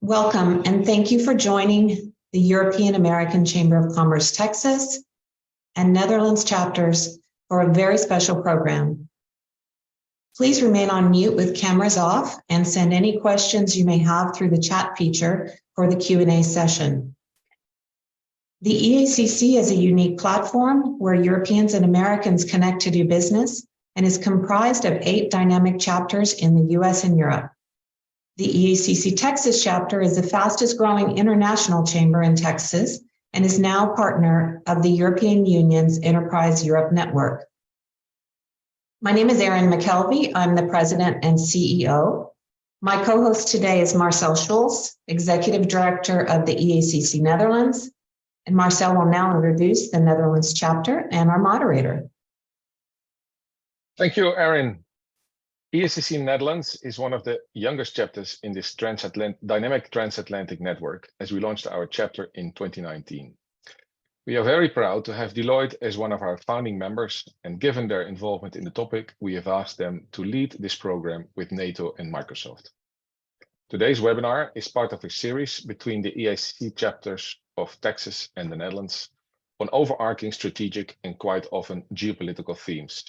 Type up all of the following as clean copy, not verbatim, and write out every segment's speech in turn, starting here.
Welcome, and thank you for joining the European American Chamber of Commerce Texas and Netherlands chapters for a very special program. Please remain on mute with cameras off and send any questions you may have through the chat feature for the Q&A session. The EACC is a unique platform where Europeans and Americans connect to do business and is comprised of 8 dynamic chapters in the US and Europe. The EACC Texas chapter is the fastest growing international chamber in Texas and is now partner of the European Union's Enterprise Europe Network. My name is Erin McKelvey. I'm the president and CEO. My co-host today is Marcel Schulz, executive director of the EACC Netherlands. And Marcel will now introduce the Netherlands chapter and our moderator. Thank you, Erin. EACC Netherlands is one of the youngest chapters in this dynamic transatlantic network as we launched our chapter in 2019. We are very proud to have Deloitte as one of our founding members, and given their involvement in the topic, we have asked them to lead this program with NATO and Microsoft. Today's webinar is part of a series between the EACC chapters of Texas and the Netherlands on overarching strategic and quite often geopolitical themes.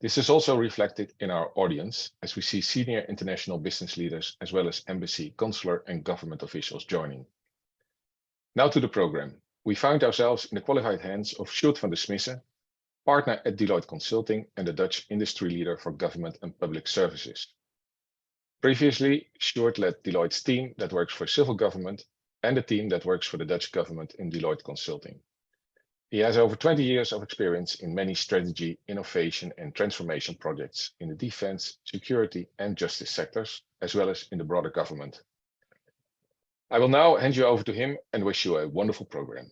This is also reflected in our audience as we see senior international business leaders as well as embassy, consular and government officials joining. Now to the program. We found ourselves in the qualified hands of Sjoerd van der Smissen, partner at Deloitte Consulting and the Dutch industry leader for government and public services. Previously, Sjoerd led Deloitte's team that works for civil government and the team that works for the Dutch government in Deloitte Consulting. He has over 20 years of experience in many strategy, innovation, and transformation projects in the defense, security, and justice sectors, as well as in the broader government. I will now hand you over to him and wish you a wonderful program.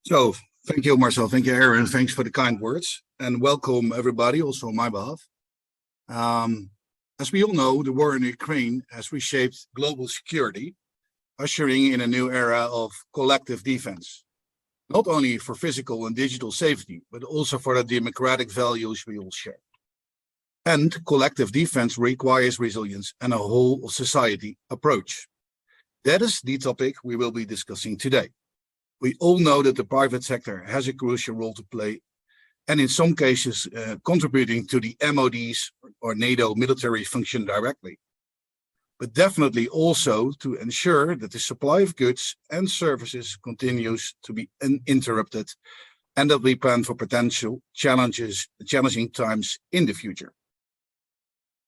So, thank you, Marcel. Thank you, Erin. Thanks for the kind words. And welcome, everybody, also on my behalf. As we all know, the war in Ukraine has reshaped global security, ushering in a new era of collective defense. Not only for physical and digital safety, but also for the democratic values we all share. And collective defense requires resilience and a whole of society approach. That is the topic we will be discussing today. We all know that the private sector has a crucial role to play, and in some cases contributing to the MOD's or NATO military function directly. But definitely also to ensure that the supply of goods and services continues to be uninterrupted and that we plan for potential challenging times in the future.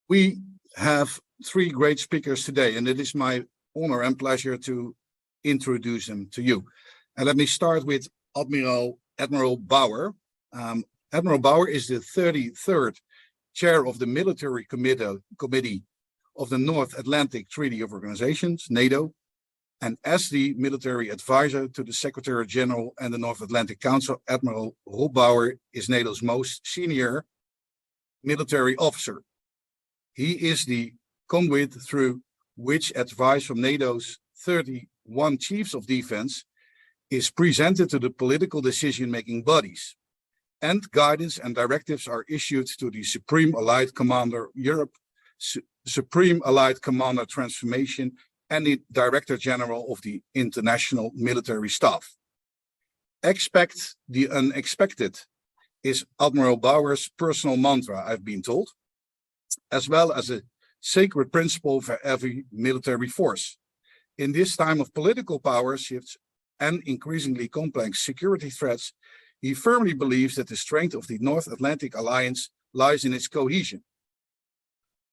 We have 3 great speakers today, and it is my honor and pleasure to introduce them to you. And let me start with Admiral Bauer. Admiral Bauer is the 33rd chair of the Military Committee of the North Atlantic Treaty of Organizations, NATO, and as the military advisor to the Secretary General and the North Atlantic Council, Admiral Rob Bauer is NATO's most senior military officer. He is the conduit through which advice from NATO's 31 chiefs of defense is presented to the political decision-making bodies, and guidance and directives are issued to the Supreme Allied Commander Europe, Supreme Allied Commander Transformation, and the Director General of the International Military Staff. Expect the unexpected is Admiral Bauer's personal mantra, I've been told, as well as a sacred principle for every military force. In this time of political power shifts and increasingly complex security threats, he firmly believes that the strength of the North Atlantic Alliance lies in its cohesion.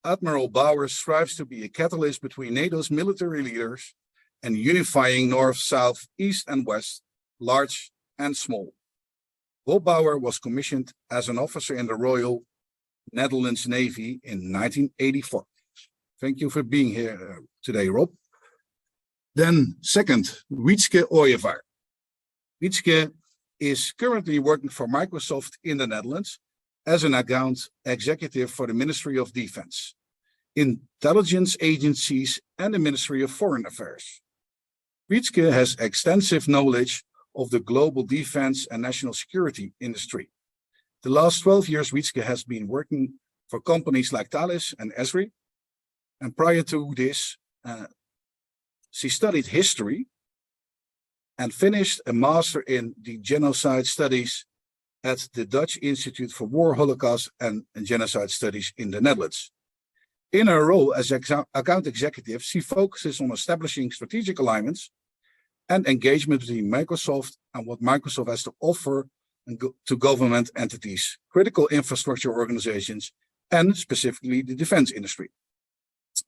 Admiral Bauer strives to be a catalyst between NATO's military leaders and unifying North, South, East, and West, large and small. Rob Bauer was commissioned as an officer in the Royal Netherlands Navy in 1984. Thank you for being here today, Rob. Then second, Wietske Ooyevaar. Wietske is currently working for Microsoft in the Netherlands as an account executive for the Ministry of Defense, intelligence agencies, and the Ministry of Foreign Affairs. Wietske has extensive knowledge of the global defense and national security industry. The last 12 years, Wietske has been working for companies like Thales and Esri, and prior to this, she studied history and finished a master in the genocide studies at the Dutch Institute for War, Holocaust, and Genocide Studies in the Netherlands. In her role as account executive, she focuses on establishing strategic alignments and engagement between Microsoft and what Microsoft has to offer to government entities, critical infrastructure organizations, and specifically the defense industry.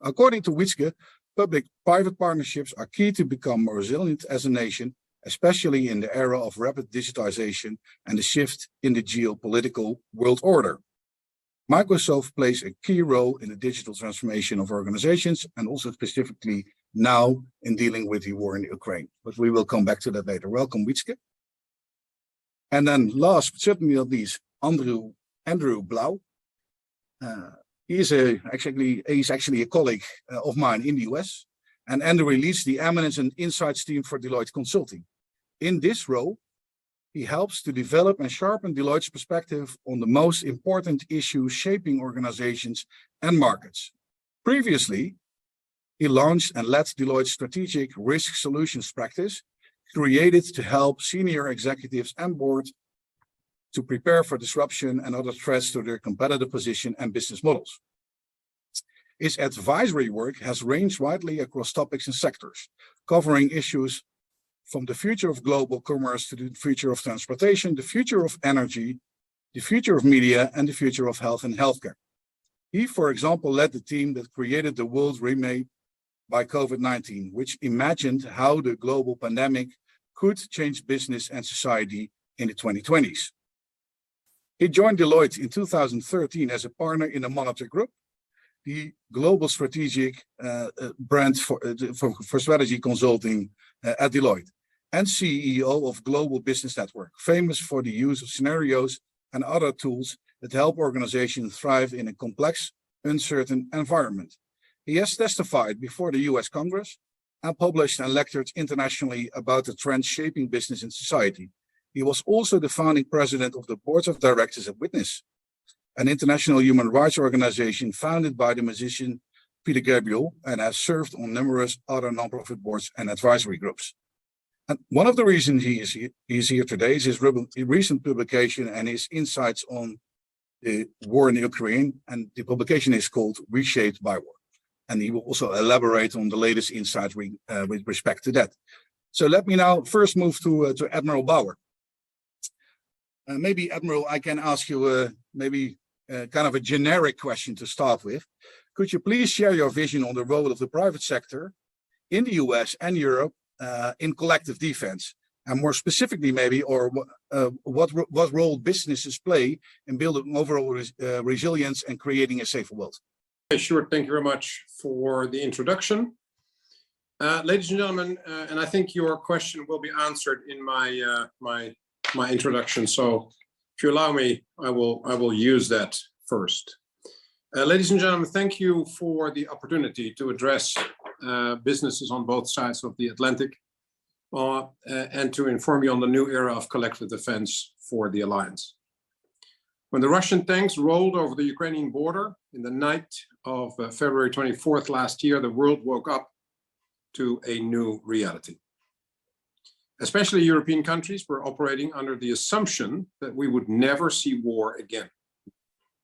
According to Wietske, public-private partnerships are key to become more resilient as a nation, especially in the era of rapid digitization and the shift in the geopolitical world order. Microsoft plays a key role in the digital transformation of organizations and also specifically now in dealing with the war in Ukraine. But we will come back to that later. Welcome, Wietske. And then last but certainly not least, Andrew Blau. He's actually a colleague of mine in the US, and Andrew leads the Eminence and Insights team for Deloitte Consulting. In this role, he helps to develop and sharpen Deloitte's perspective on the most important issues shaping organizations and markets. Previously, he launched and led Deloitte's strategic risk solutions practice, created to help senior executives and board to prepare for disruption and other threats to their competitive position and business models. His advisory work has ranged widely across topics and sectors, covering issues from the future of global commerce to the future of transportation, the future of energy, the future of media, and the future of health and healthcare. He, for example, led the team that created the world remade by COVID-19, which imagined how the global pandemic could change business and society in the 2020s. He joined Deloitte in 2013 as a partner in the Monitor Group, the global strategic brand for strategy consulting at Deloitte, and CEO of Global Business Network, famous for the use of scenarios and other tools that help organizations thrive in a complex, uncertain environment. He has testified before the US Congress and published and lectured internationally about the trends shaping business and society. He was also the founding president of the board of directors at Witness, an international human rights organization founded by the musician Peter Gabriel, and has served on numerous other nonprofit boards and advisory groups. And one of the reasons he is here today is his recent publication and his insights on the war in Ukraine, and the publication is called Reshaped by War. And he will also elaborate on the latest insights with respect to that. So let me now first move to Admiral Bauer. Maybe, Admiral, I can ask you kind of a generic question to start with. Could you please share your vision on the role of the private sector in the US and Europe in collective defense? And more specifically, maybe, or what role businesses play in building overall resilience and creating a safer world? Sure, thank you very much for the introduction. Ladies and gentlemen, and I think your question will be answered in my my introduction. So if you allow me, I will use that first. Ladies and gentlemen, thank you for the opportunity to address businesses on both sides of the Atlantic and to inform you on the new era of collective defense for the alliance. When the Russian tanks rolled over the Ukrainian border in the night of February 24th last year, the world woke up to a new reality. Especially European countries were operating under the assumption that we would never see war again,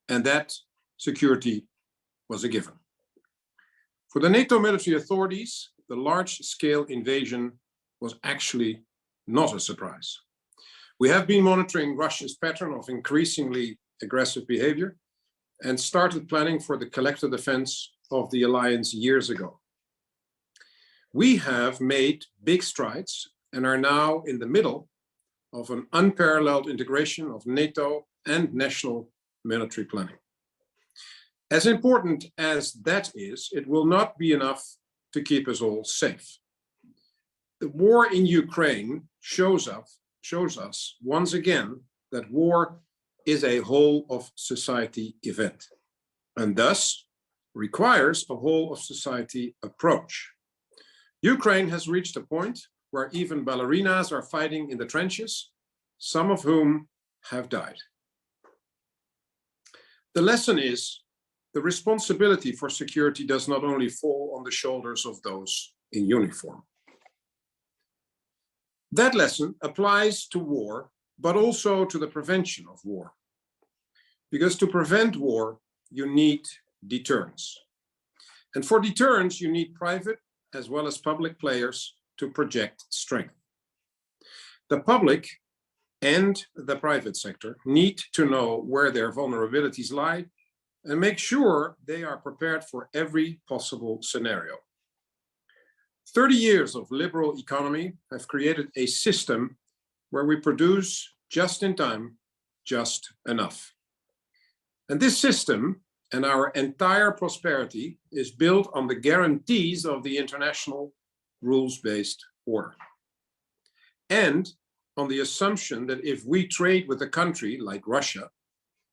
and that security was a given. For the NATO military authorities, the large-scale invasion was actually not a surprise. We have been monitoring Russia's pattern of increasingly aggressive behavior and started planning for the collective defense of the alliance years ago. We have made big strides and are now in the middle of an unparalleled integration of NATO and national military planning. As important as that is, it will not be enough to keep us all safe. The war in Ukraine shows us once again that war is a whole of society event, and thus requires a whole of society approach. Ukraine has reached a point where even ballerinas are fighting in the trenches, some of whom have died. The lesson is the responsibility for security does not only fall on the shoulders of those in uniform. That lesson applies to war, but also to the prevention of war. Because to prevent war, you need deterrence. And for deterrence, you need private as well as public players to project strength. The public and the private sector need to know where their vulnerabilities lie and make sure they are prepared for every possible scenario. 30 years of liberal economy have created a system where we produce just in time, just enough. And this system and our entire prosperity is built on the guarantees of the international rules-based order. And on the assumption that if we trade with a country like Russia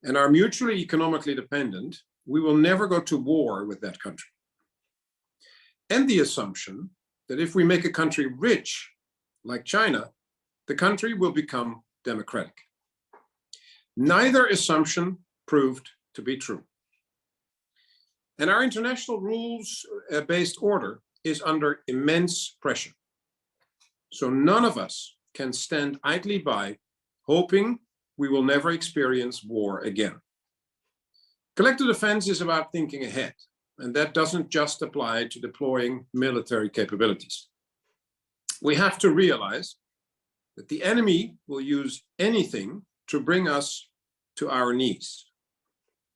and are mutually economically dependent, we will never go to war with that country. And the assumption that if we make a country rich, like China, the country will become democratic. Neither assumption proved to be true. And our international rules-based order is under immense pressure. So none of us can stand idly by, hoping we will never experience war again. Collective defense is about thinking ahead, and that doesn't just apply to deploying military capabilities. We have to realize that the enemy will use anything to bring us to our knees.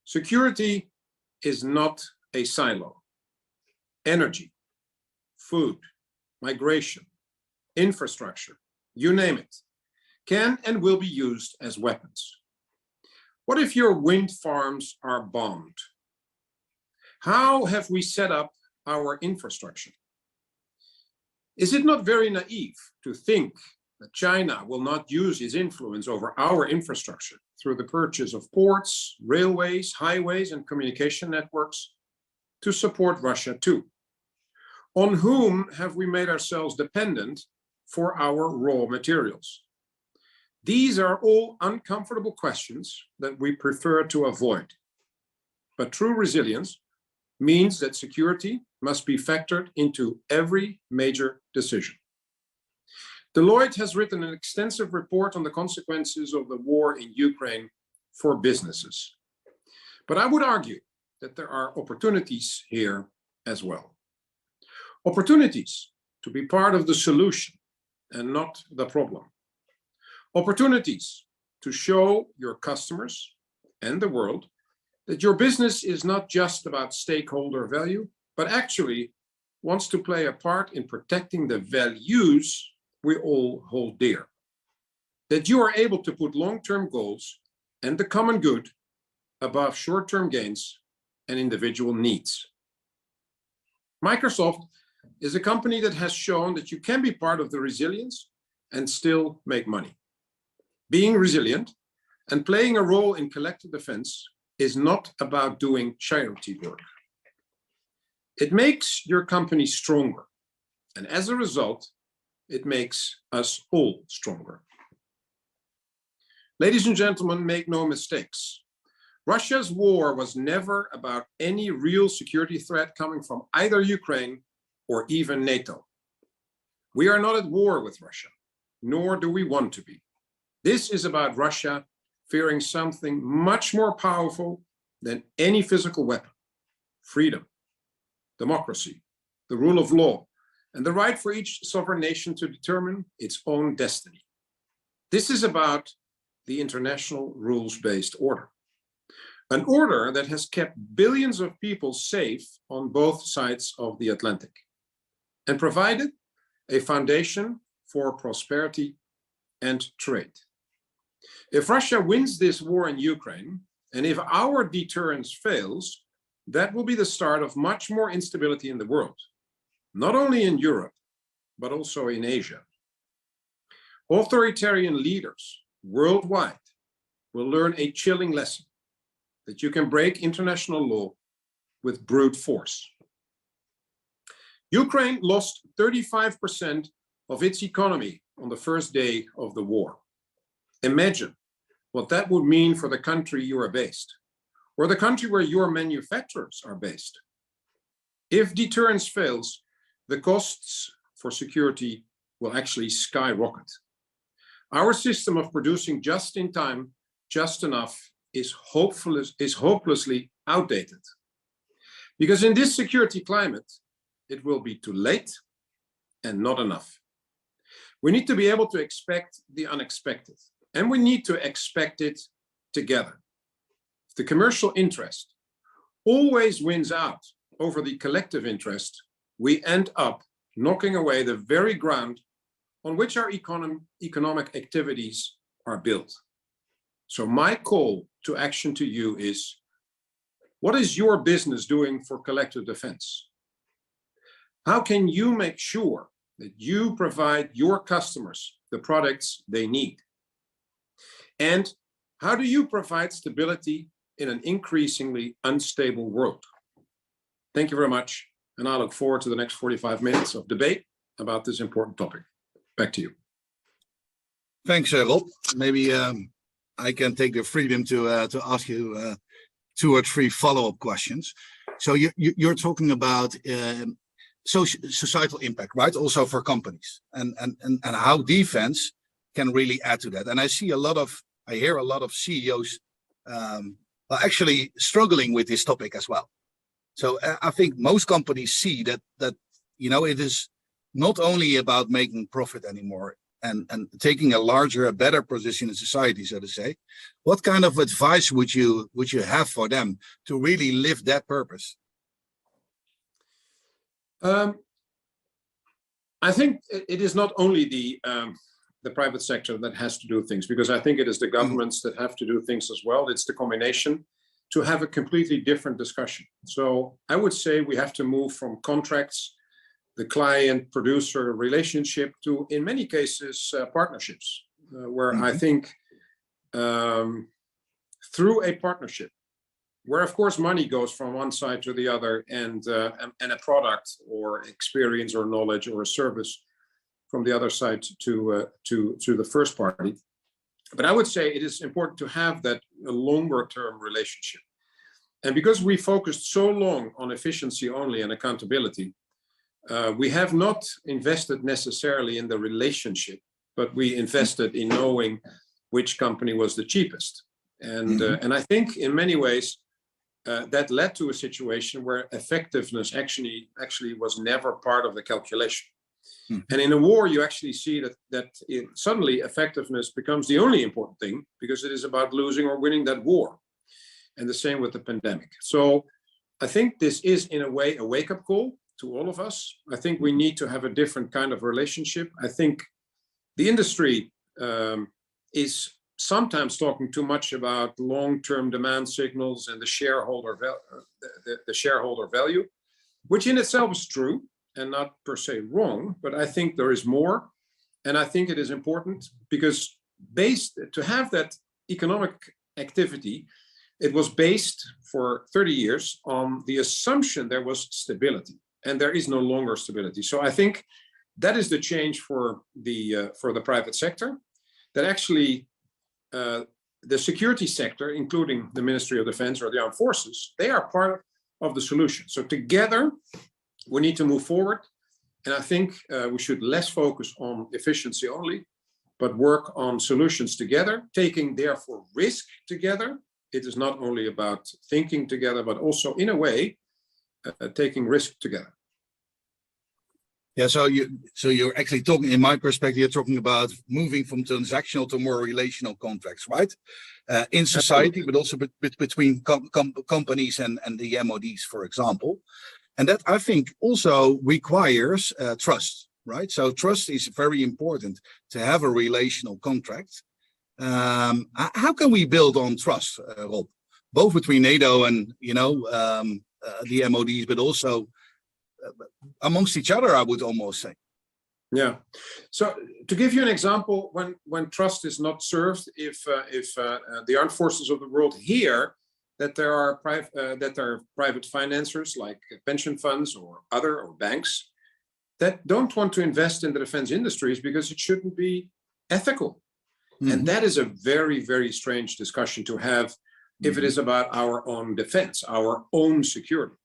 Security is not a silo. Energy, food, migration, infrastructure, you name it, can and will be used as weapons. What if your wind farms are bombed? How have we set up our infrastructure? Is it not very naive to think that China will not use its influence over our infrastructure through the purchase of ports, railways, highways, and communication networks to support Russia too? On whom have we made ourselves dependent for our raw materials? These are all uncomfortable questions that we prefer to avoid. But true resilience means that security must be factored into every major decision. Deloitte has written an extensive report on the consequences of the war in Ukraine for businesses. But I would argue that there are opportunities here as well. Opportunities to be part of the solution and not the problem. Opportunities to show your customers and the world that your business is not just about stakeholder value, but actually wants to play a part in protecting the values we all hold dear. That you are able to put long-term goals and the common good above short-term gains and individual needs. Microsoft is a company that has shown that you can be part of the resilience and still make money. Being resilient and playing a role in collective defense is not about doing charity work. It makes your company stronger, and as a result, it makes us all stronger. Ladies and gentlemen, make no mistakes. Russia's war was never about any real security threat coming from either Ukraine or even NATO. We are not at war with Russia, nor do we want to be. This is about Russia fearing something much more powerful than any physical weapon: freedom, democracy, the rule of law, and the right for each sovereign nation to determine its own destiny. This is about the international rules-based order, an order that has kept billions of people safe on both sides of the Atlantic and provided a foundation for prosperity and trade. If Russia wins this war in Ukraine, and if our deterrence fails, that will be the start of much more instability in the world, not only in Europe, but also in Asia. Authoritarian leaders worldwide will learn a chilling lesson that you can break international law with brute force. Ukraine lost 35% of its economy on the first day of the war. Imagine what that would mean for the country you are based, or the country where your manufacturers are based. If deterrence fails, the costs for security will actually skyrocket. Our system of producing just in time, just enough, is hopelessly outdated. Because in this security climate, it will be too late and not enough. We need to be able to expect the unexpected, and we need to expect it together. If the commercial interest always wins out over the collective interest, we end up knocking away the very ground on which our economic activities are built. So my call to action to you is, what is your business doing for collective defense? How can you make sure that you provide your customers the products they need? And how do you provide stability in an increasingly unstable world? Thank you very much, and I look forward to the next 45 minutes of debate about this important topic. Back to you. Thanks, Rob. Maybe I can take the freedom to ask you 2 or 3 follow-up questions. So you're talking about societal impact, right? Also for companies, and how defense can really add to that. And I hear a lot of CEOs actually struggling with this topic as well. So I think most companies see that it is not only about making profit anymore and taking a better position in society, so to say. What kind of advice would you have for them to really live that purpose? I think it is not only the private sector that has to do things, because I think it is the governments that have to do things as well. It's the combination to have a completely different discussion. So I would say we have to move from contracts, the client-producer relationship, to, in many cases, partnerships, where I think through a partnership, where of course money goes from one side to the other, and a product or experience or knowledge or a service from the other side to the first party. But I would say it is important to have that longer term relationship. And because we focused so long on efficiency only and accountability, we have not invested necessarily in the relationship, but we invested in knowing which company was the cheapest. And I think in many ways, that led to a situation where effectiveness actually was never part of the calculation. And in a war, you actually see that suddenly effectiveness becomes the only important thing, because it is about losing or winning that war. And the same with the pandemic. So I think this is in a way a wake-up call to all of us. I think we need to have a different kind of relationship. I think the industry is sometimes talking too much about long-term demand signals and the shareholder value, which in itself is true and not per se wrong, but I think there is more. And I think it is important because to have that economic activity, it was based for 30 years on the assumption there was stability, and there is no longer stability. So I think that is the change for the private sector, that actually the security sector, including the Ministry of Defense or the Armed Forces, they are part of the solution. So together, we need to move forward. And I think we should less focus on efficiency only, but work on solutions together, taking therefore risk together. It is not only about thinking together, but also in a way, taking risk together. Yeah, so you're actually talking, in my perspective, you're talking about moving from transactional to more relational contracts, right? In society, but also between companies and the MODs, for example. And that, I think, also requires trust, right? So trust is very important to have a relational contract. How can we build on trust, Rob? Both between NATO and, the MODs, but also amongst each other, I would almost say. Yeah. So to give you an example, when trust is not served, if the armed forces of the world hear that there are private financiers like pension funds or banks that don't want to invest in the defense industries because it shouldn't be ethical. And that is a very, very strange discussion to have if it is about our own defense, our own security.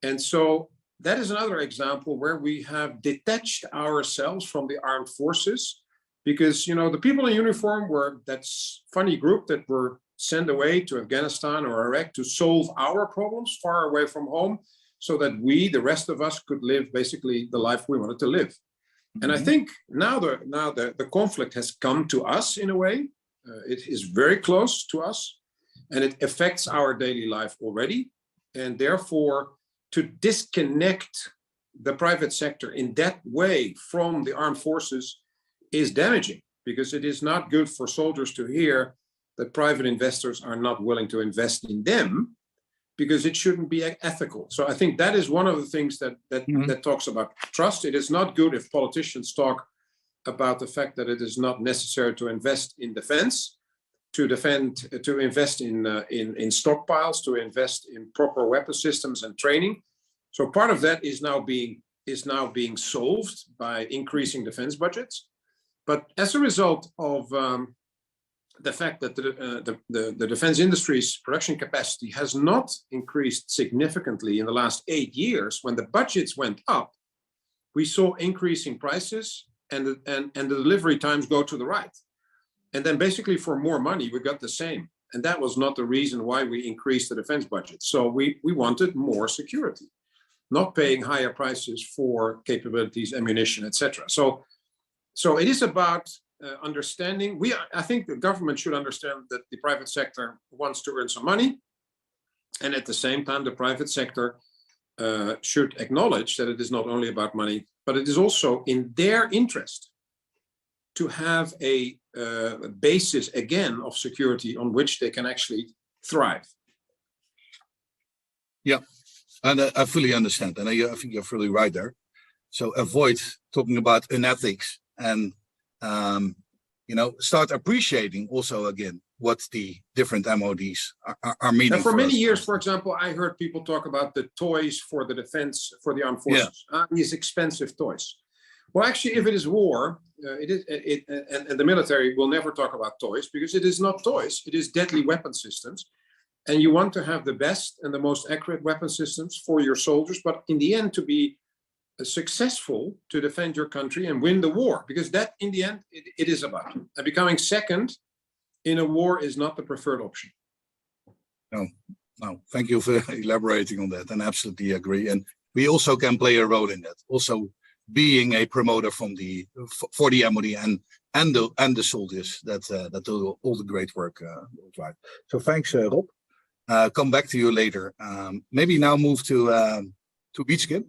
And so that is another example where we have detached ourselves from the armed forces, because, you know, the people in uniform were that funny group that were sent away to Afghanistan or Iraq to solve our problems far away from home, so that we, the rest of us, could live basically the life we wanted to live. And I think now the conflict has come to us in a way. It is very close to us, and it affects our daily life already. And therefore, to disconnect the private sector in that way from the armed forces is damaging, because it is not good for soldiers to hear that private investors are not willing to invest in them, because it shouldn't be ethical. So I think that is one of the things that talks about trust. It is not good if politicians talk about the fact that it is not necessary to invest in defense, to invest in stockpiles, to invest in proper weapon systems and training. So part of that is now being solved by increasing defense budgets. But as a result of the fact that the defense industry's production capacity has not increased significantly in the last 8 years, when the budgets went up, we saw increasing prices and the delivery times go to the right. And then basically for more money, we got the same. And that was not the reason why we increased the defense budget. So we wanted more security, not paying higher prices for capabilities, ammunition, etc. So it is about understanding. I think the government should understand that the private sector wants to earn some money. And at the same time, the private sector should acknowledge that it is not only about money, but it is also in their interest to have a basis again of security on which they can actually thrive. Yeah, and I fully understand, and I think you're fully right there. So avoid talking about unethics, and start appreciating also again what the different MODs are meaning. And for many years, for example, I heard people talk about the toys for the defense, for the armed forces. These expensive toys. Well, actually, if it is war, and the military will never talk about toys, because it is not toys, it is deadly weapon systems. And you want to have the best and the most accurate weapon systems for your soldiers, but in the end to be successful to defend your country and win the war, because that in the end it is about. And becoming second in a war is not the preferred option. No, thank you for elaborating on that, and absolutely agree. And we also can play a role in that, also being a promoter for the MOD and the soldiers that do all the great work worldwide. So thanks, Rob. Come back to you later. Maybe now move to Wietske.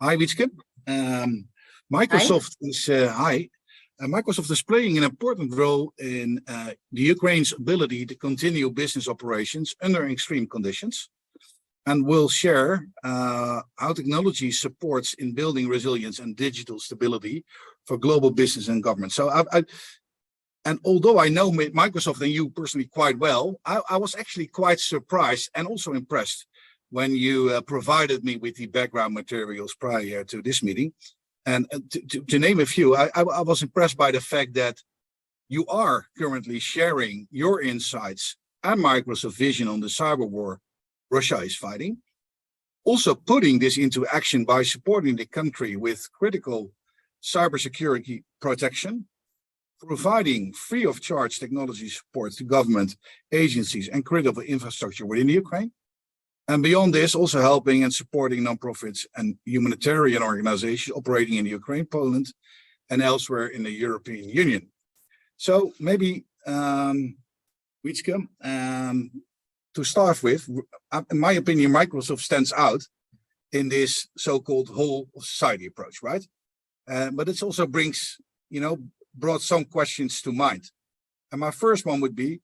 Hi, Wietske. Microsoft hi. Microsoft is playing an important role in the Ukraine's ability to continue business operations under extreme conditions, and will share how technology supports in building resilience and digital stability for global business and government. So and although I know Microsoft and you personally quite well, I was actually quite surprised and also impressed when you provided me with the background materials prior to this meeting. And to name a few, I was impressed by the fact that you are currently sharing your insights and Microsoft vision on the cyber war Russia is fighting. Also putting this into action by supporting the country with critical cybersecurity protection, providing free of charge technology support to government agencies and critical infrastructure within Ukraine. And beyond this, also helping and supporting nonprofits and humanitarian organizations operating in Ukraine, Poland, and elsewhere in the European Union. So maybe, Wietske, to start with, in my opinion, Microsoft stands out in this so-called whole society approach, right? But it also brought some questions to mind. And my first one would be,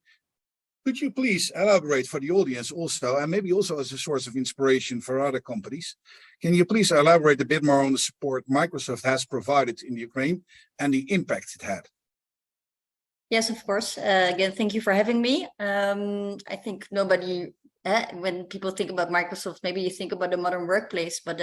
could you please elaborate for the audience also, and maybe also as a source of inspiration for other companies, can you please elaborate a bit more on the support Microsoft has provided in Ukraine and the impact it had? Yes, of course. Again, thank you for having me. I think nobody, when people think about Microsoft, maybe you think about the modern workplace, but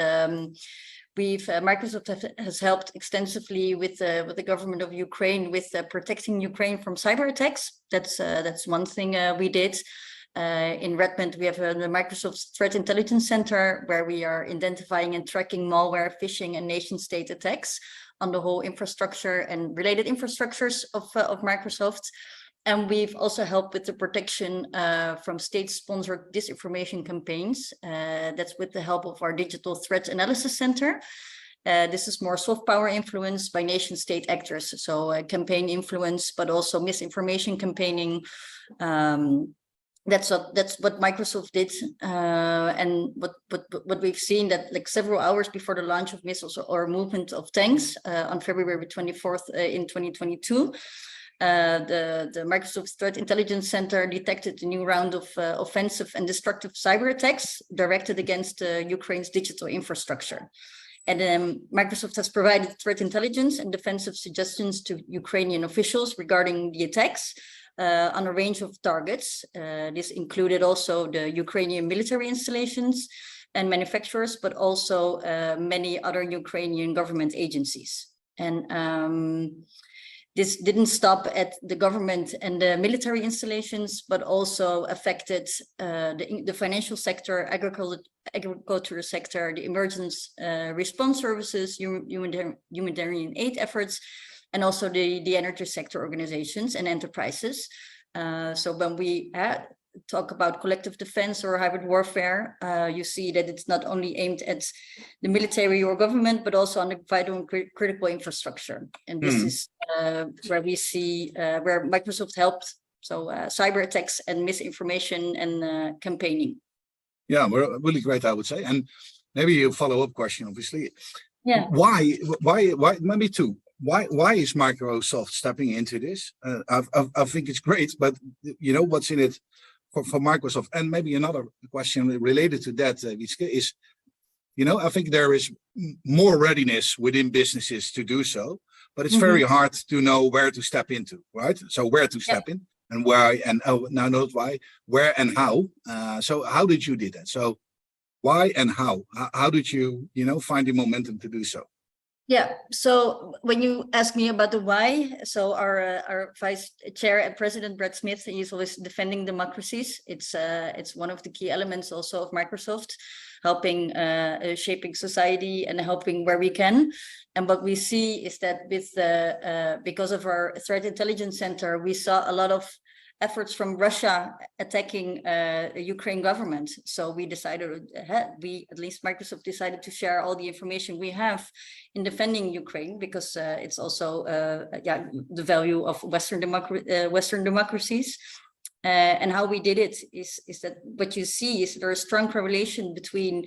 Microsoft has helped extensively with the government of Ukraine with protecting Ukraine from cyber attacks. That's one thing we did. In Redmond, we have the Microsoft Threat Intelligence Center, where we are identifying and tracking malware, phishing, and nation-state attacks on the whole infrastructure and related infrastructures of Microsoft. And we've also helped with the protection from state-sponsored disinformation campaigns. That's with the help of our Digital Threat Analysis Center. This is more soft power influence by nation-state actors, so campaign influence, but also misinformation campaigning. That's what Microsoft did, and what we've seen that like several hours before the launch of missiles or movement of tanks on February 24th in 2022, the Microsoft Threat Intelligence Center detected a new round of offensive and destructive cyber attacks directed against Ukraine's digital infrastructure. And Microsoft has provided threat intelligence and defensive suggestions to Ukrainian officials regarding the attacks on a range of targets. This included also the Ukrainian military installations and manufacturers, but also many other Ukrainian government agencies. And this didn't stop at the government and the military installations, but also affected the financial sector, agriculture sector, the emergency response services, humanitarian aid efforts, and also the energy sector organizations and enterprises. So when we talk about collective defense or hybrid warfare, you see that it's not only aimed at the military or government, but also on the vital and critical infrastructure. And this is where we see where Microsoft helped. So cyber attacks and misinformation and campaigning. Yeah, well, really great, I would say. And maybe a follow-up question, obviously. Yeah. Why? Maybe two. Why is Microsoft stepping into this? I think it's great, but you know what's in it for Microsoft? And maybe another question related to that, Wietske, is, you know, I think there is more readiness within businesses to do so, but it's very hard to know where to step into, right? So where to step in and why, and now not why, where and how. So how did you do that? So why and how? How did you, you know, find the momentum to do so? Yeah, so when you ask me about the why, so our vice chair and president, Brad Smith, he's always defending democracies. It's one of the key elements also of Microsoft, helping shaping society and helping where we can. And what we see is that with because of our threat intelligence center, we saw a lot of efforts from Russia attacking the Ukraine government. So we decided, at least Microsoft decided to share all the information we have in defending Ukraine, because it's also the value of Western democracies. And how we did it is that what you see is there is a strong correlation between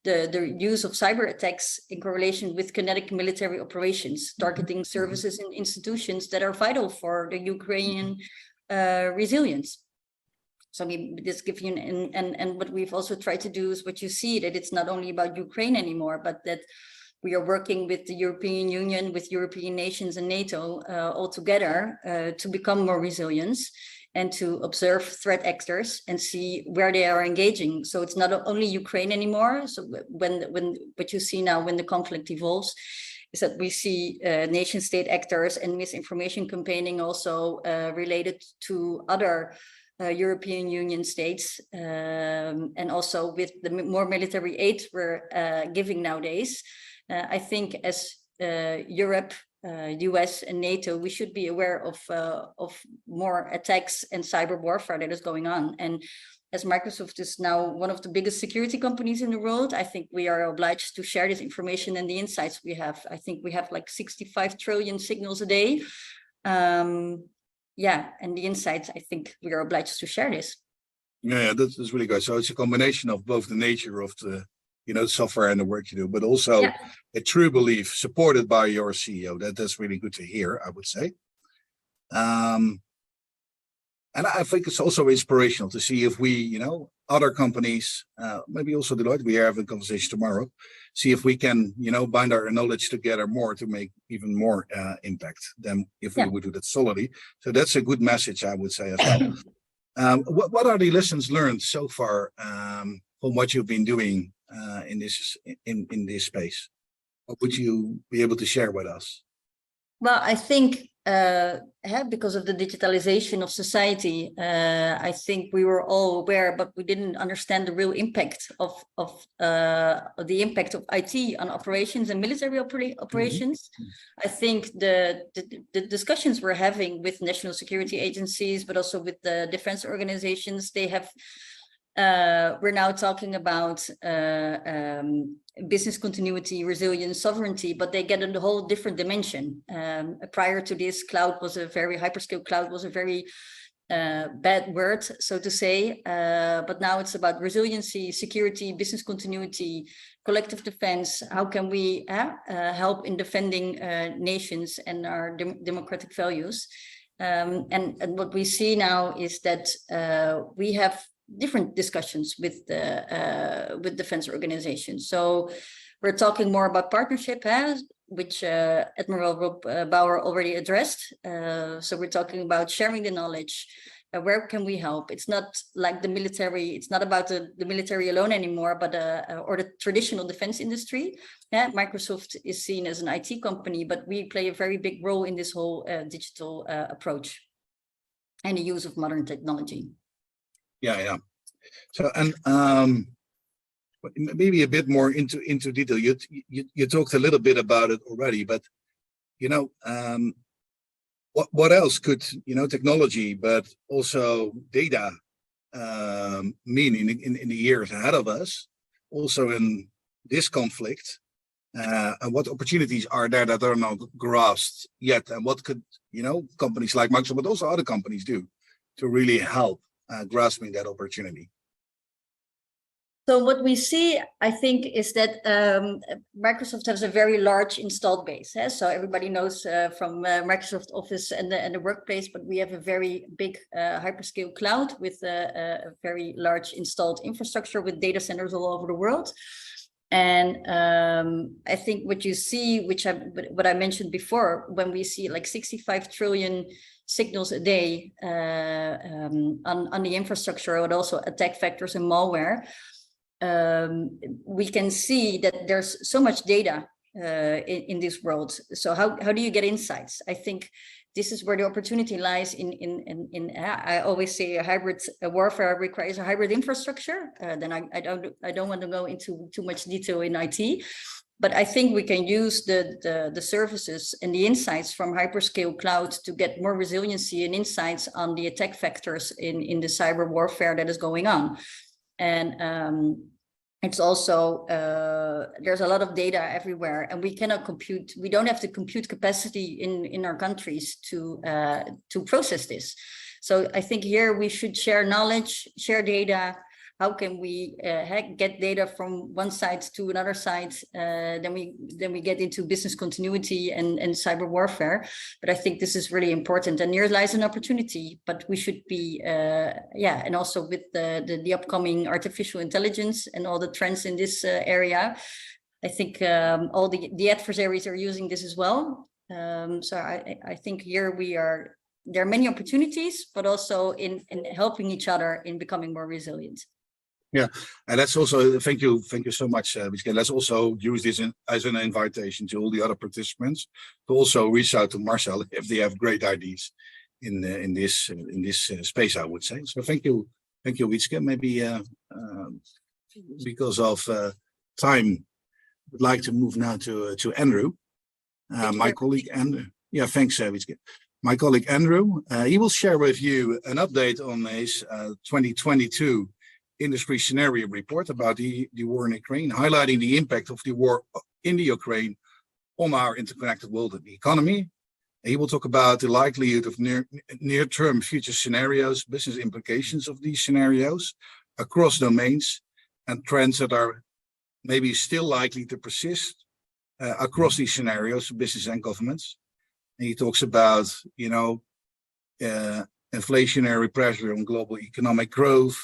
the use of cyber attacks in correlation with kinetic military operations, targeting services and institutions that are vital for the Ukrainian resilience. So we just give you and what we've also tried to do is what you see, that it's not only about Ukraine anymore, but that we are working with the European Union, with European nations and NATO all together to become more resilient and to observe threat actors and see where they are engaging. So it's not only Ukraine anymore. So when what you see now when the conflict evolves is that we see nation-state actors and misinformation campaigning also related to other European Union states, and also with the more military aid we're giving nowadays. I think as Europe, US and NATO, we should be aware of more attacks and cyber warfare that is going on. And as Microsoft is now one of the biggest security companies in the world, I think we are obliged to share this information and the insights we have. I think we have like 65 trillion signals a day. Yeah, and the insights, I think we are obliged to share this. Yeah, that's really good. So it's a combination of both the nature of the, you know, software and the work you do, but also a true belief supported by your CEO. That's really good to hear, I would say. And I think it's also inspirational to see if we, you know, other companies, maybe also Deloitte, we have a conversation tomorrow, see if we can, you know, bind our knowledge together more to make even more impact than if we would do that solely. So that's a good message, I would say as well. What are the lessons learned so far from what you've been doing in this space? What would you be able to share with us? Well, I think because of the digitalization of society, I think we were all aware, but we didn't understand the real impact of the impact of IT on operations and military operations. I think the discussions we're having with national security agencies, but also with the defense organizations, they have. We're now talking about business continuity, resilience, sovereignty, but they get a whole different dimension. Prior to this, hyperscale cloud was a very bad word, so to say. But now it's about resiliency, security, business continuity, collective defense. How can we help in defending nations and our democratic values? And what we see now is that we have different discussions with defense organizations. So we're talking more about partnership, which Admiral Bauer already addressed. So we're talking about sharing the knowledge. Where can we help? It's not like the military. It's not about the military alone anymore, but or the traditional defense industry. Microsoft is seen as an IT company, but we play a very big role in this whole digital approach and the use of modern technology. Yeah. So, and maybe a bit more into detail. You talked a little bit about it already, but what else could technology, but also data, mean in the years ahead of us? Also in this conflict, and what opportunities are there that are not grasped yet, and what could companies like Microsoft, but also other companies do to really help grasping that opportunity? So what we see, I think, is that Microsoft has a very large installed base. So everybody knows from Microsoft Office and the workplace, but we have a very big hyperscale cloud with a very large installed infrastructure with data centers all over the world. And I think what you see, what I mentioned before, when we see like 65 trillion signals a day on the infrastructure, but also attack vectors and malware, we can see that there's so much data in this world. So how do you get insights? I think this is where the opportunity lies in I always say a hybrid warfare requires a hybrid infrastructure. Then I don't want to go into too much detail in IT, but I think we can use the services and the insights from hyperscale cloud to get more resiliency and insights on the attack vectors in the cyber warfare that is going on. And it's also there's a lot of data everywhere, and we cannot compute. We don't have the compute capacity in our countries to process this. So I think here we should share knowledge, share data. How can we get data from one side to another side? Then we get into business continuity and cyber warfare. But I think this is really important, and here lies an opportunity. But we should be, and also with the upcoming artificial intelligence and all the trends in this area, I think all the adversaries are using this as well. So I think here there are many opportunities, but also in helping each other in becoming more resilient. Yeah, and that's also, thank you so much, Wietske. Let's also use this as an invitation to all the other participants to also reach out to Marcel if they have great ideas in this space, I would say. So thank you, Wietske. Maybe because of time, I would like to move now to Andrew, my colleague Andrew. Yeah, thanks, Wietske. My colleague Andrew, he will share with you an update on his 2022 industry scenario report about the war in Ukraine, highlighting the impact of the war in the Ukraine on our interconnected world and the economy. He will talk about the likelihood of near-term future scenarios, business implications of these scenarios across domains, and trends that are maybe still likely to persist across these scenarios, business and governments. And he talks about, inflationary pressure on global economic growth,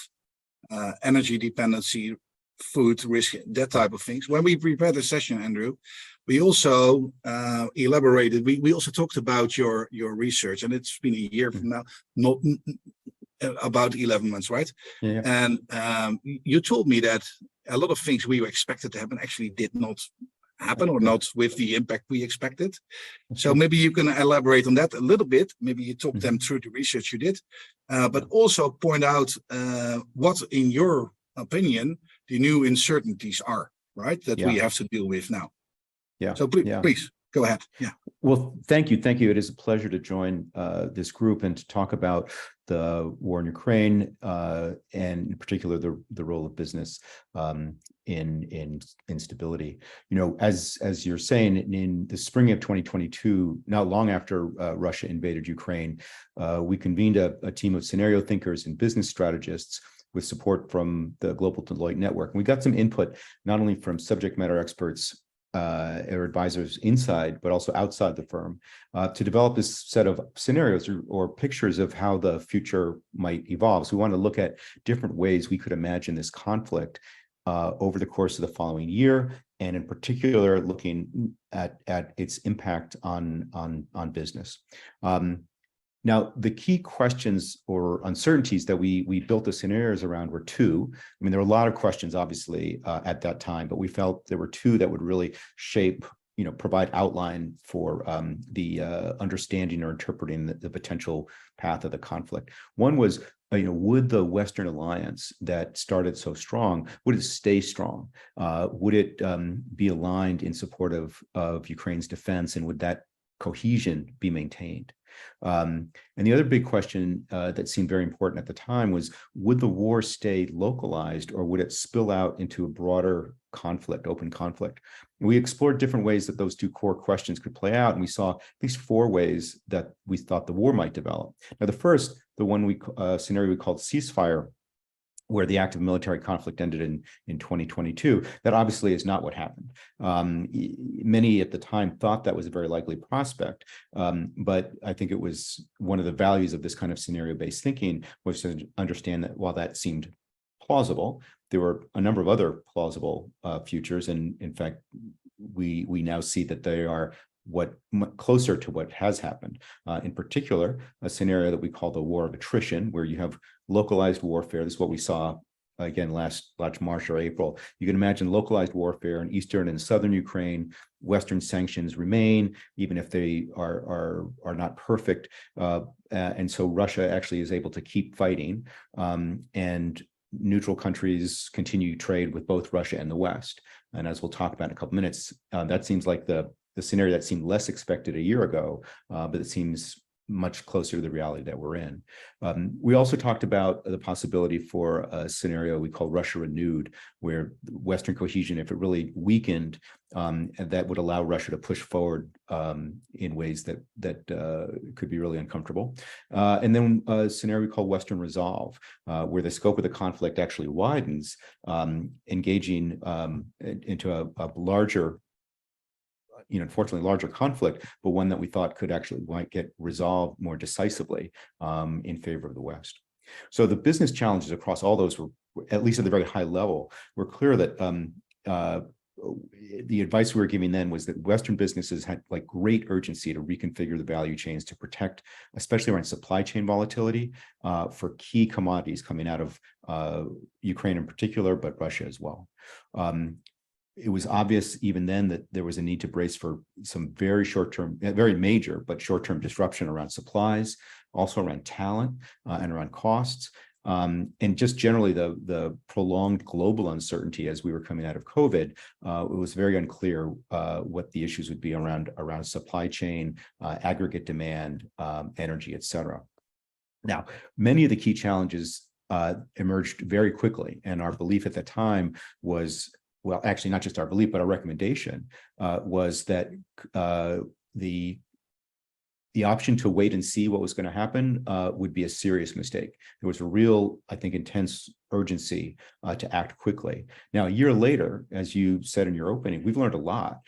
energy dependency, food risk, that type of things. When we prepared the session, Andrew, we also elaborated. We also talked about your research, and it's been a year from now, not about 11 months, right? Yeah. And you told me that a lot of things we expected to happen actually did not happen or not with the impact we expected. So maybe you can elaborate on that a little bit. Maybe you talk them through the research you did, but also point out what, in your opinion, the new uncertainties are, right, that we have to deal with now. Yeah. So please go ahead. Yeah. Well, thank you. Thank you. It is a pleasure to join this group and to talk about the war in Ukraine, and in particular the role of business in stability. You know, as you're saying, in the spring of 2022, not long after Russia invaded Ukraine, we convened a team of scenario thinkers and business strategists with support from the Global Deloitte Network. And we got some input not only from subject matter experts or advisors inside, but also outside the firm, to develop this set of scenarios or pictures of how the future might evolve. So we want to look at different ways we could imagine this conflict over the course of the following year, and in particular, looking at its impact on business. Now, the key questions or uncertainties that we built the scenarios around were two. I mean, there were a lot of questions, obviously, at that time, but we felt there were two that would really shape, you know, provide outline for the understanding or interpreting the potential path of the conflict. One was, you know, would the Western alliance that started so strong, would it stay strong? Would it be aligned in support of Ukraine's defense, and would that cohesion be maintained? And the other big question that seemed very important at the time was, would the war stay localized, or would it spill out into a broader conflict, open conflict? And we explored different ways that those two core questions could play out, and we saw at least four ways that we thought the war might develop. Now, the first, the one scenario we called ceasefire, where the active military conflict ended in 2022. That obviously is not what happened. Many at the time thought that was a very likely prospect, but I think it was one of the values of this kind of scenario-based thinking was to understand that while that seemed plausible, there were a number of other plausible futures, and in fact, we now see that they are closer to what has happened. In particular, a scenario that we call the war of attrition, where you have localized warfare. This is what we saw again last March or April. You can imagine localized warfare in eastern and southern Ukraine. Western sanctions remain, even if they are not perfect, and so Russia actually is able to keep fighting, and neutral countries continue trade with both Russia and the West. And as we'll talk about in a couple minutes, that seems like the scenario that seemed less expected a year ago, but it seems much closer to the reality that we're in. We also talked about the possibility for a scenario we call Russia renewed, where Western cohesion, if it really weakened, that would allow Russia to push forward in ways that could be really uncomfortable. And then a scenario we call Western resolve, where the scope of the conflict actually widens, engaging into a larger, unfortunately larger conflict, but one that we thought could actually might get resolved more decisively in favor of the West. So the business challenges across all those were, at least at the very high level, were clear that the advice we were giving then was that Western businesses had like great urgency to reconfigure the value chains to protect, especially around supply chain volatility for key commodities coming out of Ukraine in particular, but Russia as well. It was obvious even then that there was a need to brace for some very short-term, very major, but short-term disruption around supplies, also around talent and around costs. And just generally the prolonged global uncertainty as we were coming out of COVID, it was very unclear what the issues would be around supply chain, aggregate demand, energy, et cetera. Now, many of the key challenges emerged very quickly, and our belief at the time was, well, actually not just our belief, but our recommendation was that the option to wait and see what was going to happen would be a serious mistake. There was a real, I think, intense urgency to act quickly. Now, a year later, as you said in your opening, we've learned a lot.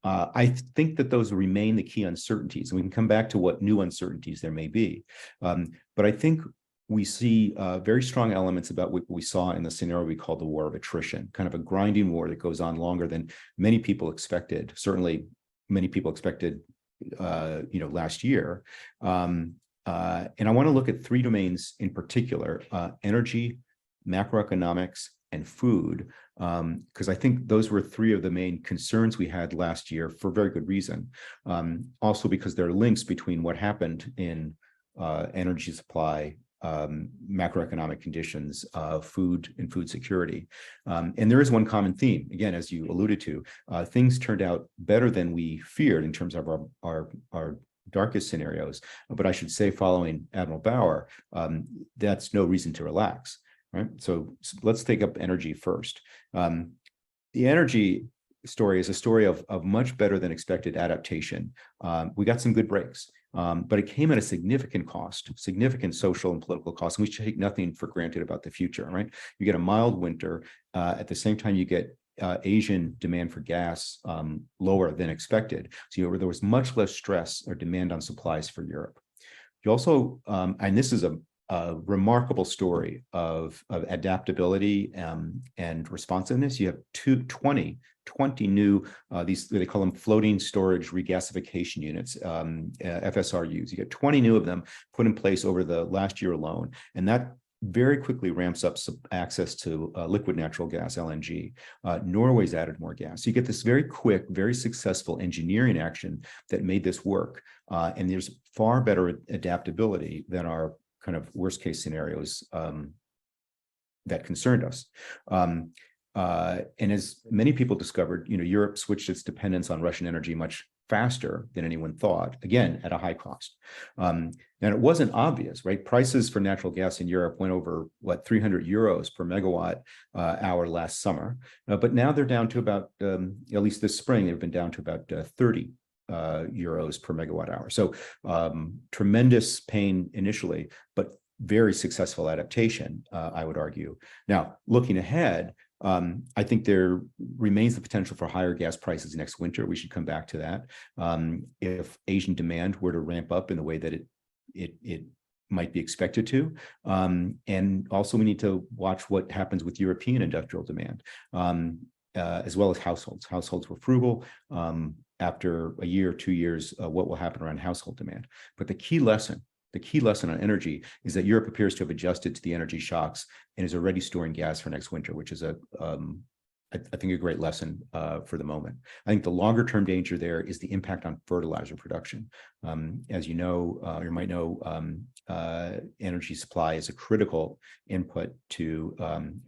I think that those remain the key uncertainties, and we can come back to what new uncertainties there may be. But I think we see very strong elements about what we saw in the scenario we call the war of attrition, kind of a grinding war that goes on longer than many people expected. Certainly, many people expected, last year. And I want to look at three domains in particular: energy, macroeconomics, and food, because I think those were three of the main concerns we had last year for very good reason. Also because there are links between what happened in energy supply, macroeconomic conditions, food and food security. And there is one common theme, again, as you alluded to, things turned out better than we feared in terms of our darkest scenarios. But I should say, following Admiral Bauer, that's no reason to relax, right? So let's take up energy first. The energy story is a story of much better than expected adaptation. We got some good breaks. But it came at a significant cost, significant social and political cost. And we should take nothing for granted about the future, right? You get a mild winter. At the same time, you get Asian demand for gas lower than expected. So there was much less stress or demand on supplies for Europe. You also, and this is a remarkable story of adaptability and responsiveness. You have 20 new, these, they call them floating storage regasification units, FSRUs. You get 20 new of them put in place over the last year alone. And that very quickly ramps up access to liquid natural gas, LNG. Norway's added more gas. So you get this very quick, very successful engineering action that made this work. And there's far better adaptability than our kind of worst case scenarios that concerned us. And as many people discovered, Europe switched its dependence on Russian energy much faster than anyone thought, again, at a high cost. And it wasn't obvious, right? Prices for natural gas in Europe went over, 300 euros per megawatt hour last summer. But now they're down to about, at least this spring, they've been down to about 30 euros per megawatt hour. So tremendous pain initially, but very successful adaptation, I would argue. Now, looking ahead, I think there remains the potential for higher gas prices next winter. We should come back to that. If Asian demand were to ramp up in the way that it might be expected to. And also we need to watch what happens with European industrial demand, as well as households. Households were frugal. After a year or 2 years, what will happen around household demand? But the key lesson on energy is that Europe appears to have adjusted to the energy shocks and is already storing gas for next winter, which is I think a great lesson for the moment. I think the longer term danger there is the impact on fertilizer production. As you know, or you might know, energy supply is a critical input to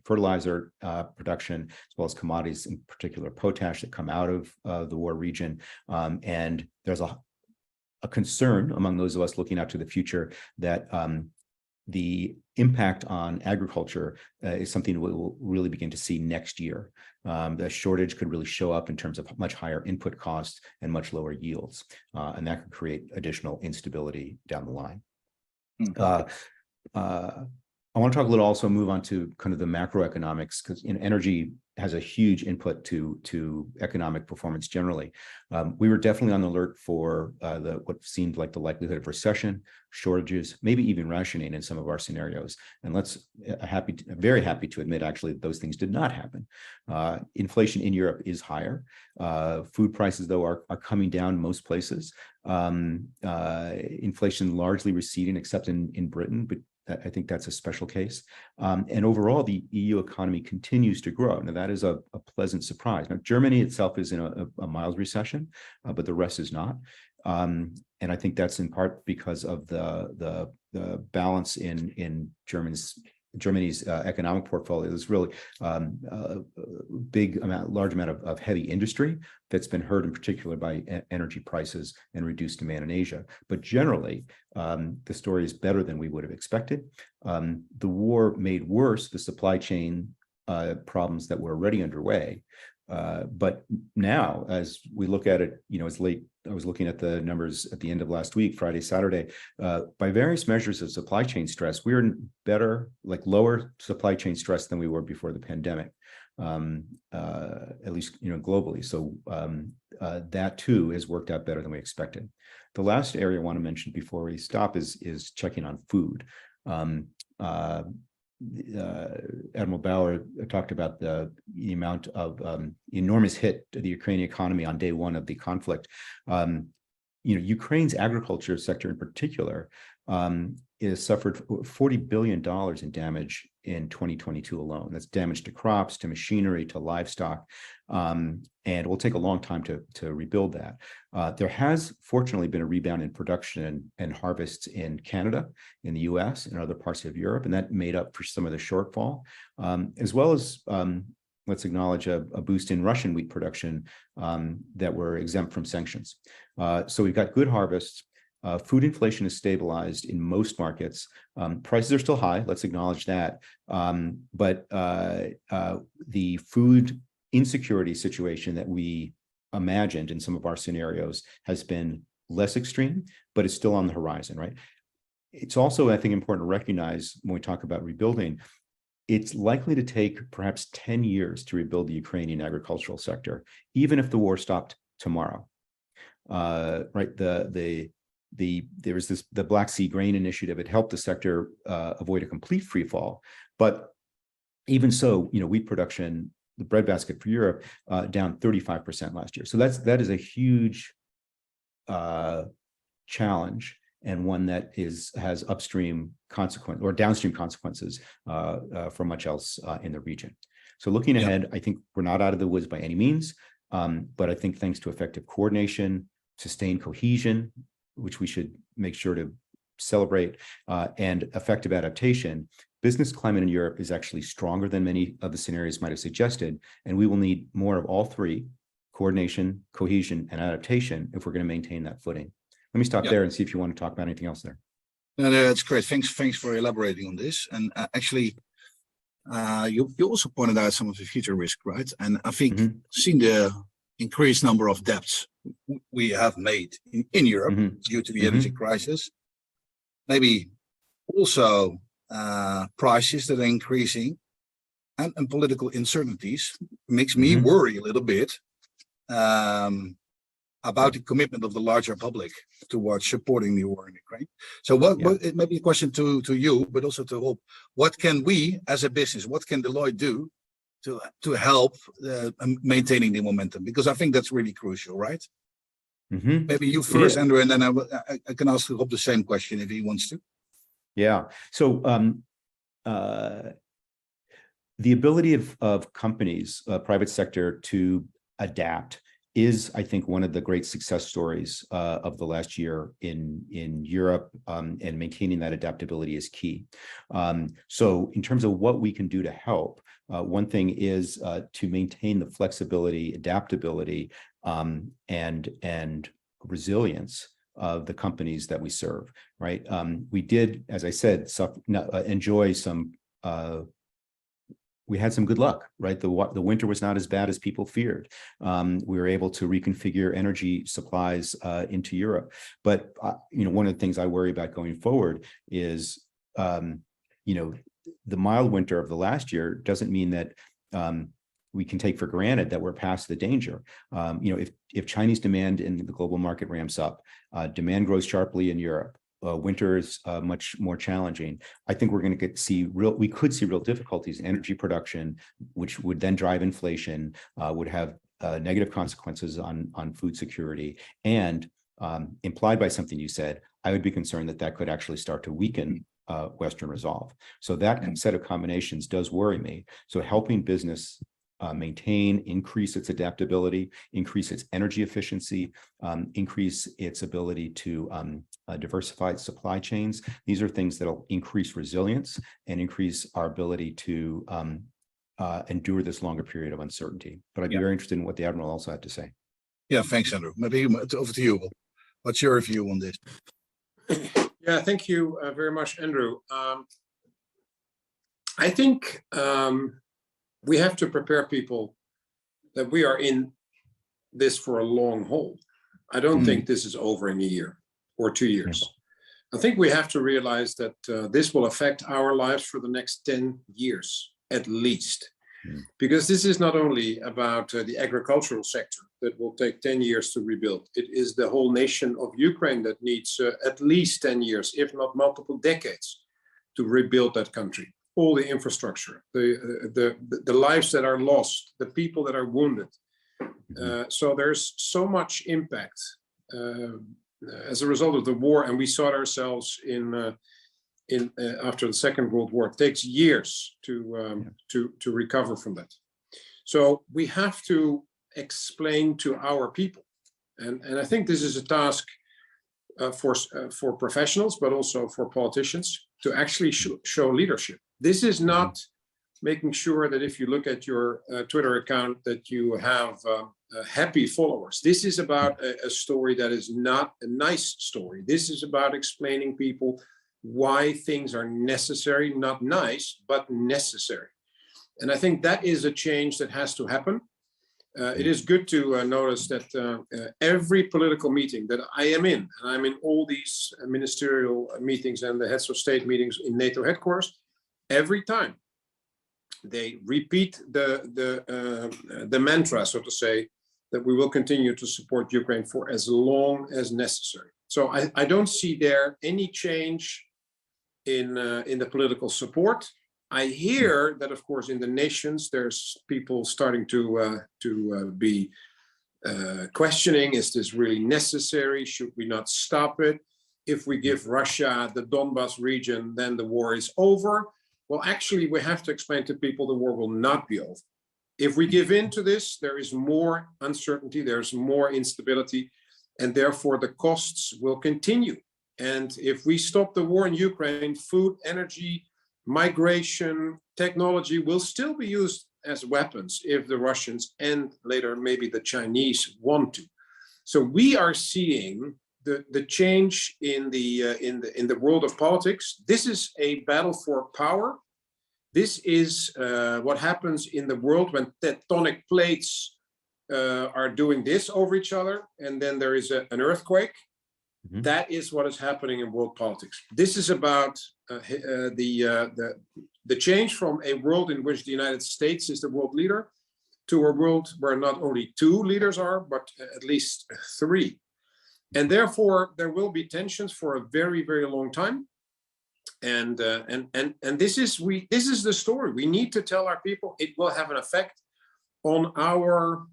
fertilizer production, as well as commodities, in particular potash, that come out of the war region. And there's a concern among those of us looking out to the future that the impact on agriculture is something we will really begin to see next year. The shortage could really show up in terms of much higher input costs and much lower yields, and that could create additional instability down the line. I want to talk a little, also move on to kind of the macroeconomics, because energy has a huge input to economic performance generally. We were definitely on the alert for what seemed like the likelihood of recession, shortages, maybe even rationing in some of our scenarios. And very happy to admit, actually, that those things did not happen. Inflation in Europe is higher. Food prices, though, are coming down most places. Inflation largely receding, except in Britain, but I think that's a special case. And overall, the EU economy continues to grow. Now, that is a pleasant surprise. Now, Germany itself is in a mild recession, but the rest is not. And I think that's in part because of the balance in Germany's economic portfolio. There's really large amount of heavy industry that's been hurt in particular by energy prices and reduced demand in Asia. But generally, the story is better than we would have expected. The war made worse the supply chain problems that were already underway. But now, as we look at it, it's late. I was looking at the numbers at the end of last week, Friday, Saturday. By various measures of supply chain stress, we're in lower supply chain stress than we were before the pandemic, at least globally. So that too has worked out better than we expected. The last area I want to mention before we stop is checking on food. Admiral Bauer talked about the amount of enormous hit to the Ukrainian economy on day one of the conflict. Ukraine's agriculture sector in particular is suffered $40 billion in damage in 2022 alone. That's damage to crops, to machinery, to livestock, and it will take a long time to rebuild that. There has fortunately been a rebound in production and harvests in Canada, in the US, and other parts of Europe, and that made up for some of the shortfall, as well as let's acknowledge a boost in Russian wheat production that were exempt from sanctions. So we've got good harvests. Food inflation is stabilized in most markets. Prices are still high, let's acknowledge that. But the food insecurity situation that we imagined in some of our scenarios has been less extreme, but it's still on the horizon, right? It's also, I think, important to recognize when we talk about rebuilding, it's likely to take perhaps 10 years to rebuild the Ukrainian agricultural sector, even if the war stopped tomorrow. Right? There was the Black Sea Grain Initiative. It helped the sector avoid a complete free fall. But even so, wheat production, the breadbasket for Europe, down 35% last year. So that is a huge challenge, and one that has upstream consequence or downstream consequences for much else in the region. So looking ahead, I think we're not out of the woods by any means, but I think thanks to effective coordination, sustained cohesion, which we should make sure to celebrate, and effective adaptation, business climate in Europe is actually stronger than many of the scenarios might have suggested, and we will need more of all three: coordination, cohesion, and adaptation if we're going to maintain that footing. Let me stop there and see if you want to talk about anything else there. No, that's great. Thanks for elaborating on this. And actually, you also pointed out some of the future risk, right? And I think seeing the increased number of debts we have made in Europe due to the energy crisis, maybe also prices that are increasing, and political uncertainties makes me worry a little bit about the commitment of the larger public towards supporting the war in Ukraine. So it may be a question to you, but also to Rob, what can we as a business, what can Deloitte do to help maintaining the momentum? Because I think that's really crucial, right? Maybe you first, Andrew, and then I can ask Rob the same question if he wants to. Yeah. So the ability of companies, private sector, to adapt is, I think, one of the great success stories of the last year in Europe, and maintaining that adaptability is key. So in terms of what we can do to help, one thing is to maintain the flexibility, adaptability, and resilience of the companies that we serve, right? We did, as I said, enjoy some, we had some good luck, right? The winter was not as bad as people feared. We were able to reconfigure energy supplies into Europe. But, one of the things I worry about going forward is, the mild winter of the last year doesn't mean that we can take for granted that we're past the danger. If Chinese demand in the global market ramps up, demand grows sharply in Europe, winter is much more challenging, I think we're going to we could see real difficulties in energy production, which would then drive inflation, would have negative consequences on food security. And implied by something you said, I would be concerned that could actually start to weaken Western resolve. So that set of combinations does worry me. So helping business maintain, increase its adaptability, increase its energy efficiency, increase its ability to diversify its supply chains. These are things that will increase resilience and increase our ability to endure this longer period of uncertainty. But I'd be very interested in what the Admiral also had to say. Yeah, thanks, Andrew. Maybe over to you. What's your view on this? Yeah, thank you very much, Andrew. I think we have to prepare people that we are in this for a long haul. I don't think this is over in a year or 2 years. I think we have to realize that this will affect our lives for the next 10 years at least. Because this is not only about the agricultural sector that will take 10 years to rebuild. It is the whole nation of Ukraine that needs at least 10 years, if not multiple decades, to rebuild that country. All the infrastructure, the lives that are lost, the people that are wounded. So there's so much impact as a result of the war, and we saw it ourselves after the Second World War. It takes years to recover from that. So we have to explain to our people, and I think this is a task for professionals, but also for politicians, to actually show leadership. This is not making sure that if you look at your Twitter account that you have happy followers. This is about a story that is not a nice story. This is about explaining people why things are necessary, not nice, but necessary. And I think that is a change that has to happen. It is good to notice that every political meeting that I am in, and I'm in all these ministerial meetings and the heads of state meetings in NATO headquarters, every time they repeat the mantra, so to say, that we will continue to support Ukraine for as long as necessary. So I don't see there any change in the political support. I hear that, of course, in the nations, there's people starting to be questioning, is this really necessary? Should we not stop it? If we give Russia the Donbas region, then the war is over. Well, actually, we have to explain to people the war will not be over. If we give in to this, there is more uncertainty, there's more instability, and therefore the costs will continue. And if we stop the war in Ukraine, food, energy, migration, technology will still be used as weapons if the Russians and later maybe the Chinese want to. So we are seeing the change in the world of politics. This is a battle for power. This is what happens in the world when tectonic plates are doing this over each other, and then there is an earthquake. Mm-hmm. That is what is happening in world politics. This is about the change from a world in which the United States is the world leader to a world where not only two leaders are, but at least three. And therefore, there will be tensions for a very, very long time. And this is the story. We need to tell our people it will have an effect on our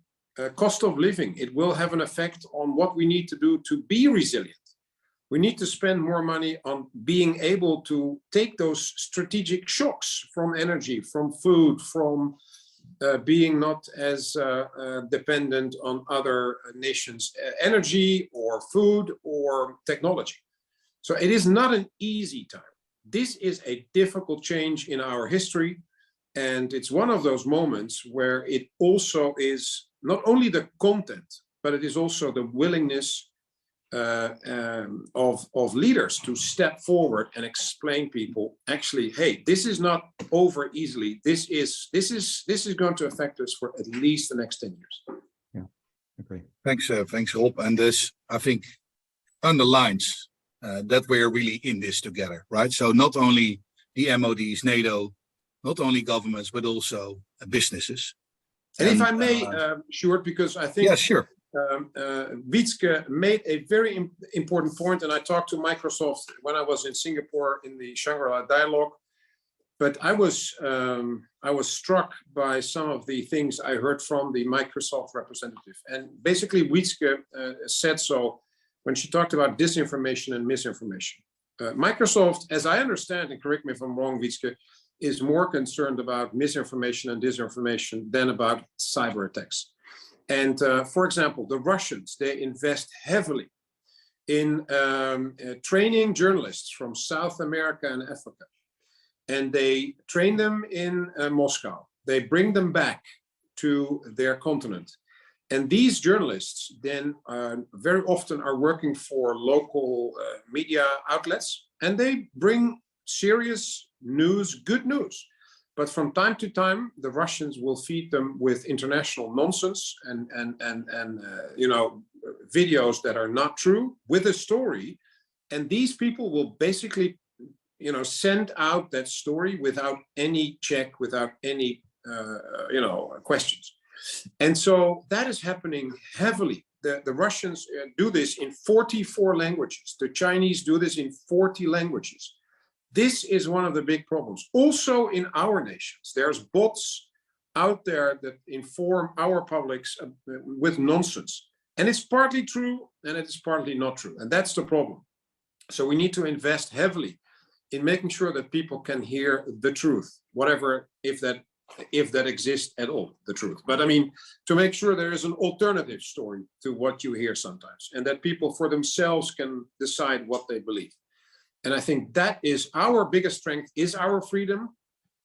cost of living. It will have an effect on what we need to do to be resilient. We need to spend more money on being able to take those strategic shocks from energy, from food, from being not as dependent on other nations' energy or food or technology. So it is not an easy time. This is a difficult change in our history. And it's one of those moments where it also is not only the content, but it is also the willingness of leaders to step forward and explain people, actually, hey, this is not over easily. This is going to affect us for at least the next 10 years. Yeah, agree. Thanks, Rob. And this, I think, underlines that we're really in this together, right? So not only the MODs, NATO, not only governments, but also businesses. And if I may, Sjoerd, because I think yeah, sure. Wietske made a very important point, and I talked to Microsoft when I was in Singapore in the Shangri-La dialogue. But I was struck by some of the things I heard from the Microsoft representative. And basically, Wietske said so when she talked about disinformation and misinformation. Microsoft, as I understand, and correct me if I'm wrong, Wietske, is more concerned about misinformation and disinformation than about cyber attacks. And for example, the Russians, they invest heavily in training journalists from South America and Africa. And they train them in Moscow. They bring them back to their continent. And these journalists then very often are working for local media outlets, and they bring serious news, good news. But from time to time, the Russians will feed them with international nonsense and videos that are not true with a story. And these people will basically, send out that story without any check, without any, questions. And so that is happening heavily. The Russians do this in 44 languages. The Chinese do this in 40 languages. This is one of the big problems. Also in our nations, there's bots out there that inform our publics with nonsense. And it's partly true and it is partly not true. And that's the problem. So we need to invest heavily in making sure that people can hear the truth, whatever, if that exists at all, the truth. But I mean, to make sure there is an alternative story to what you hear sometimes, and that people for themselves can decide what they believe. And I think that is our biggest strength, is our freedom.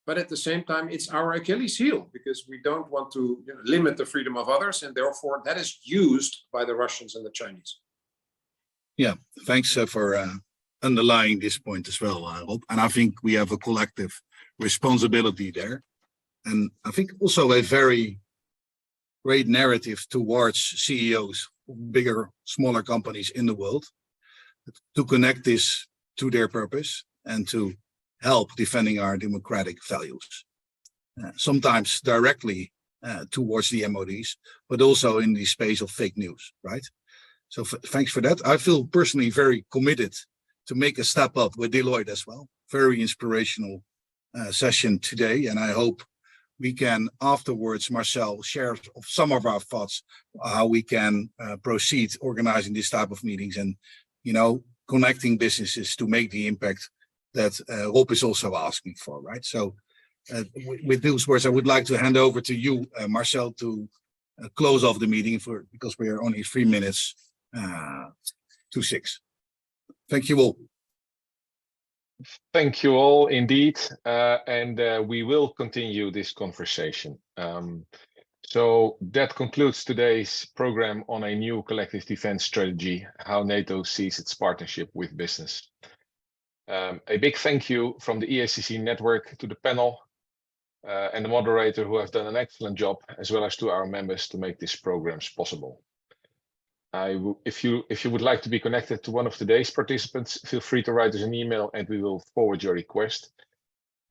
But at the same time, it's our Achilles heel, because we don't want to limit the freedom of others. And therefore, that is used by the Russians and the Chinese. Yeah, thanks for underlying this point as well, Rob. And I think we have a collective responsibility there. And I think also a very great narrative towards CEOs, bigger, smaller companies in the world, to connect this to their purpose and to help defending our democratic values. Sometimes directly towards the MODs, but also in the space of fake news, right? So thanks for that. I feel personally very committed to make a step up with Deloitte as well. Very inspirational session today. And I hope we can afterwards, Marcel, share some of our thoughts, how we can proceed organizing this type of meetings and, you know, connecting businesses to make the impact that Rob is also asking for, right? So with those words, I would like to hand over to you, Marcel, to close off the meeting because we are only 3 minutes to 6. Thank you all. Thank you all indeed. And we will continue this conversation. So that concludes today's program on a new collective defense strategy, how NATO sees its partnership with business. A big thank you from the EACC network to the panel and the moderator, who have done an excellent job, as well as to our members to make these programs possible. If you would like to be connected to one of today's participants, feel free to write us an email and we will forward your request.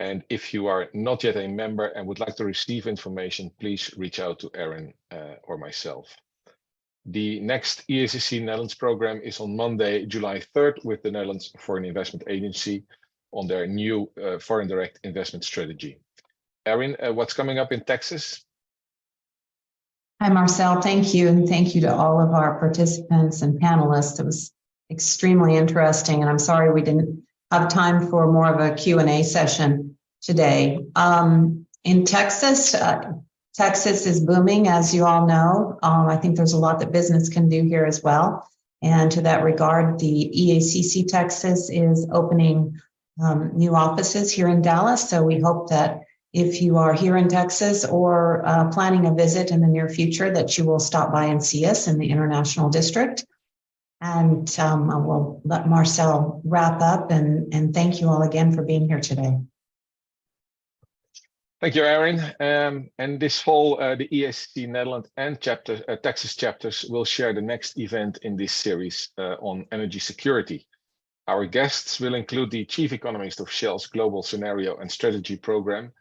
And if you are not yet a member and would like to receive information, please reach out to Aaron or myself. The next EACC Netherlands program is on Monday, July 3rd, with the Netherlands Foreign Investment Agency on their new foreign direct investment strategy. Aaron, what's coming up in Texas? Hi, Marcel. Thank you. And thank you to all of our participants and panelists. It was extremely interesting. And I'm sorry we didn't have time for more of a Q&A session today. In Texas, Texas is booming, as you all know. I think there's a lot that business can do here as well. And to that regard, the EACC Texas is opening new offices here in Dallas. So we hope that if you are here in Texas or planning a visit in the near future, that you will stop by and see us in the International District. And I will let Marcel wrap up and thank you all again for being here today. Thank you, Aaron. And this whole, the EACC Netherlands and Texas chapters will share the next event in this series on energy security. Our guests will include the Chief Economist of Shell's Global Scenario and Strategy Program,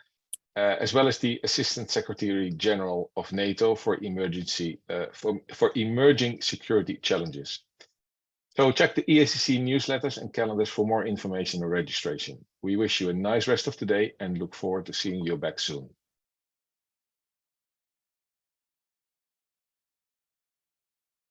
as well as the Assistant Secretary General of NATO for emerging security challenges. So check the EACC newsletters and calendars for more information and registration. We wish you a nice rest of the day and look forward to seeing you back soon.